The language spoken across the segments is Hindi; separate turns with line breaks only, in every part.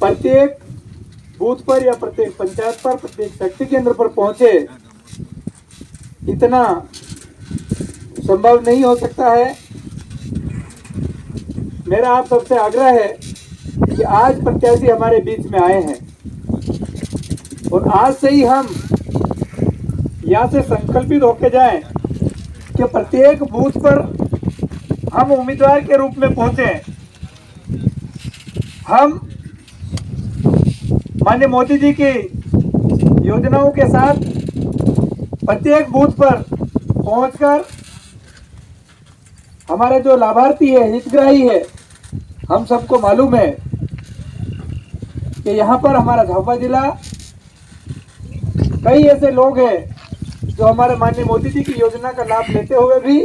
प्रत्येक बूथ पर या प्रत्येक पंचायत पर, प्रत्येक शक्ति केंद्र पर पहुंचे, इतना संभव नहीं हो सकता है। मेरा आप सबसे आग्रह है कि आज प्रत्याशी हमारे बीच में आए हैं और आज से ही हम यहाँ से संकल्पित होके जाएं कि प्रत्येक बूथ पर हम उम्मीदवार के रूप में पहुंचे। हम माननीय मोदी जी की योजनाओं के साथ प्रत्येक बूथ पर पहुंचकर हमारे जो लाभार्थी है, हितग्राही है, हम सबको मालूम है कि यहाँ पर हमारा झाबुआ जिला, कई ऐसे लोग हैं जो हमारे माननीय मोदी जी की योजना का लाभ लेते हुए भी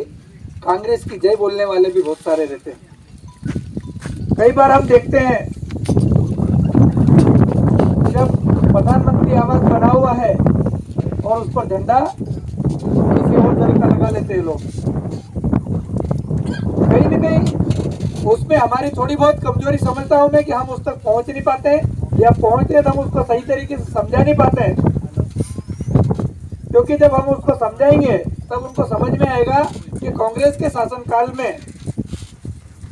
कांग्रेस की जय बोलने वाले भी बहुत सारे रहते हैं। कई बार हम देखते हैं जब प्रधानमंत्री आवास बना हुआ है और उस पर झंडा किसी और दल का लगा लेते हैं लोग। कहीं न कहीं उसमें हमारी थोड़ी बहुत कमजोरी समझता हूं मैं कि हम उस तक पहुंच नहीं पाते या पहुंचते तो हम उसको सही तरीके से समझा नहीं पाते, क्योंकि जब हम उसको समझाएंगे तब उनको समझ में आएगा कि कांग्रेस के शासनकाल में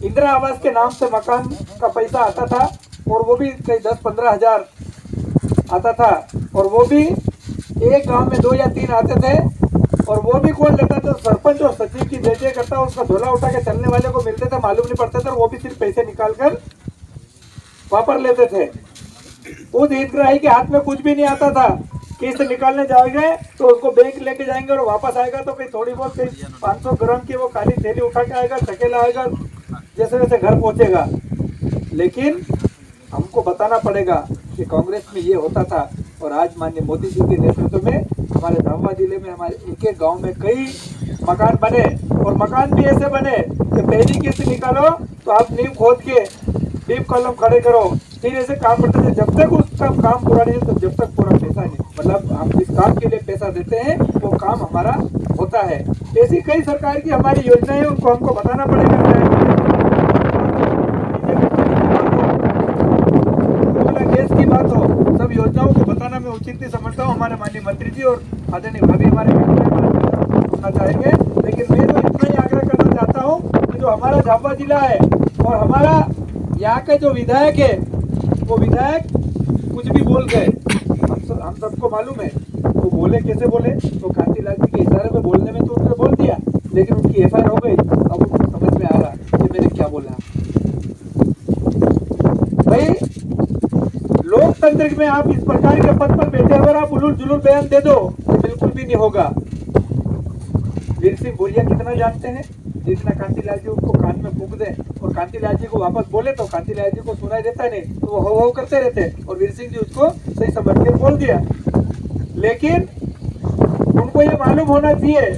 इंदिरा आवास के नाम से मकान का पैसा आता था और वो भी कई 10-15 हजार आता था, और वो भी एक गांव में 2 या 3 आते थे, और वो भी कौन लेता था? सरपंच और सचिव की जय करता, उसका झोला उठा के चलने वाले को मिलते थे, मालूम नहीं पड़ता था, और वो भी सिर्फ पैसे निकाल कर वापर लेते थे। उस हितग्राही के हाथ में कुछ भी नहीं आता था कि इसे निकालने जाएंगे तो उसको बैंक लेके जाएंगे और वापस आएगा तो कहीं थोड़ी बहुत 500 ग्राम की वो काली थैली उठा के आएगा, चकेला आएगा, जैसे वैसे घर पहुंचेगा। लेकिन हमको बताना पड़ेगा कि कांग्रेस में ये होता था, और आज माननीय मोदी जी के नेतृत्व में हमारे झाबुआ जिले में हमारे एक गांव में कई मकान बने, और मकान भी ऐसे बने कि पहली किस्त निकालो तो आप नींव खोद के डीप कॉलम खड़े करो, फिर ऐसे काम करते थे जब तक उसका काम पूरा नहीं तो जब तक पूरा पैसा नहीं, मतलब हम जिस काम के लिए पैसा देते हैं वो काम हमारा होता है। ऐसी कई सरकार की हमारी योजनाएं, उनको हमको बताना पड़ेगा। देश की बात हो, सब योजनाओं को बताना मैं उचित नहीं समझता हूँ। हमारे माननीय मंत्री जी और आदरणीय भाभी हमारे सुनना चाहेंगे, लेकिन मैं तो इतना ही आग्रह करना चाहता हूँ कि जो हमारा झाबुआ जिला है और हमारा यहाँ के जो विधायक है, वो विधायक कुछ भी बोल गए, हम सबको मालूम है वो बोले कैसे बोले। तो कांतिलाल जी के इशारे में बोलने में तो उन्होंने बोल दिया, लेकिन उनकी एफआईआर हो गई। अब उनको समझ में आ रहा कि मैंने क्या बोला। भाई लोकतंत्र में आप इस प्रकार के पद पर बैठे अगर आप उलूल जुलूल बयान दे दो तो बिल्कुल भी नहीं होगा। वीर सिंह भूरिया कितना जानते हैं, जितना कांतिलाल जी उनको कान में फूंक दे और कांतिलाल जी को वापस बोले तो कांतिलाल जी को सुनाई देता नहीं, तो वो हो करते रहते, और वीर सिंह जी उसको सही समझ के बोल दिया। लेकिन उनको ये मालूम होना चाहिए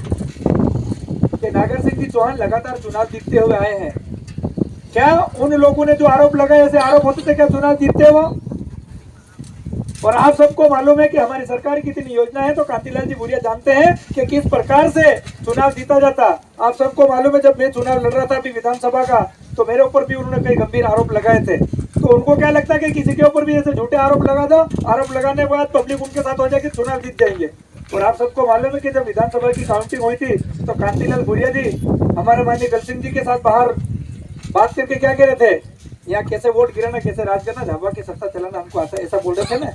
कि नागर सिंह जी चौहान लगातार चुनाव जीतते हुए आए हैं। क्या उन लोगों ने जो आरोप लगाए ऐसे आरोप होते थे क्या चुनाव जीतते वो? और आप सबको मालूम है कि हमारी सरकार की कितनी योजना है, तो कांतिलाल जी भूरिया जानते हैं कि किस प्रकार से चुनाव जीता जाता। आप सबको मालूम है जब मैं चुनाव लड़ रहा था अभी विधानसभा का, तो मेरे ऊपर भी उन्होंने कई गंभीर आरोप लगाए थे। तो उनको क्या लगता है कि किसी के ऊपर भी ऐसे झूठे आरोप लगा दो, आरोप लगाने के बाद पब्लिक उनके साथ हो जाएगी, चुनाव जीत जाएंगे। और आप सबको मालूम है कि जब विधानसभा की काउंटिंग हुई थी तो कांतिलाल भूरिया जी हमारे माननीय गल सिंह जी के साथ बाहर बात करके क्या कह रहे थे, यहाँ कैसे वोट गिराना, कैसे राज करना, झाबुआ की सत्ता चलाना हमको आता है, ऐसा बोल रहे थे ना।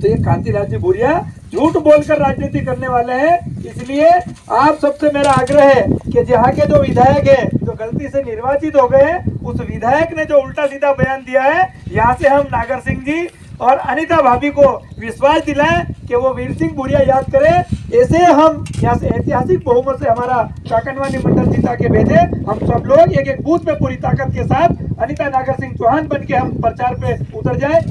तो ये कांतिलाल जी भूरिया झूठ बोलकर राजनीति करने वाले हैं। इसलिए आप सबसे मेरा आग्रह है कि यहाँ के जो विधायक है जो गलती से निर्वाचित हो गए, उस विधायक ने जो उल्टा सीधा बयान दिया है, यहाँ से हम नागर सिंह जी और अनिता भाभी को विश्वास दिलाएं कि वो वीर सिंह भूरिया याद करें। ऐसे हम यहाँ से ऐतिहासिक बहुमत से हमारा काकनवानी मंडल जीता के भेजे। हम सब लोग एक एक बूथ में पूरी ताकत के साथ अनिता नागर सिंह चौहान बन के हम प्रचार पे उतर जाए।